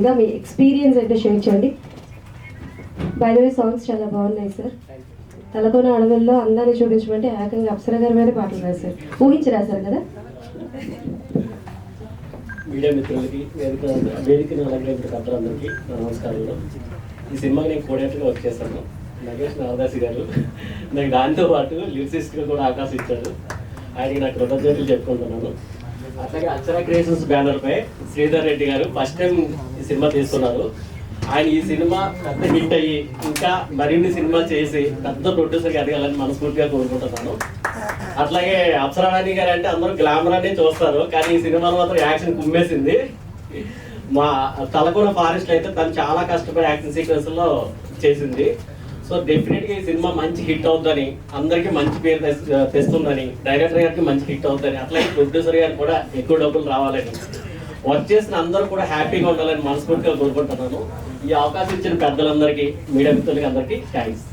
ఇంకా మీ ఎక్స్పీరియన్స్ అంటే షేర్ చేయండి. బై ద వే సాంగ్స్ చాలా బాగున్నాయి సార్. తలకోన అడవుల్లో అందాన్ని చూపించమంటే ఏకంగా అప్సర గారి మీద పాటలు రాశారు. ఊహించి రాశారు కదా. మీడియా మిత్రులకి వేదికను అలంకరించిన అందరికీ నమస్కారాలు. ఈ సినిమాకి నేను కోడేటర్గా వర్క్ చేస్తాను. నగేష్ నాగదాసి గారు నాకు దాంతో పాటు లిరిసిస్ట్గా కూడా అవకాశం ఇచ్చారు. ఆయనకి నాకు కృతజ్ఞతలు చెప్పుకుంటున్నాను. అట్లాగే అక్షర క్రియేషన్స్ బ్యానర్పై శ్రీధర్ రెడ్డి గారు ఫస్ట్ టైం ఈ సినిమా తీస్తున్నారు. ఆయన ఈ సినిమా పెద్ద హిట్ అయ్యి ఇంకా మరిన్ని సినిమాలు చేసి పెద్ద ప్రొడ్యూసర్గా ఎదగాలని మనస్ఫూర్తిగా కోరుకుంటున్నాను. అట్లాగే అప్సరారాణి గారు అంటే అందరూ గ్లామర్ అనే చూస్తారు, కానీ ఈ సినిమాలో మాత్రం యాక్షన్ కుమ్మేసింది. మా తలకోన ఫారెస్ట్ అయితే తను చాలా కష్టపడి యాక్షన్ సీక్వెన్స్లో చేసింది. సో డెఫినెట్గా ఈ సినిమా మంచి హిట్ అవుతుందని, అందరికీ మంచి పేరు తెస్తుందని, డైరెక్టర్ గారికి మంచి హిట్ అవుతుందని, అట్లాగే ప్రొడ్యూసర్ గారికి కూడా ఎక్కువ డబ్బులు రావాలని, వర్క్ చేసిన అందరూ కూడా హ్యాపీగా ఉండాలని మనస్ఫూర్తిగా కోరుకుంటున్నాను. ఈ అవకాశం ఇచ్చిన పెద్దలందరికీ, మీడియా మిత్రులకి అందరికీ థ్యాంక్స్.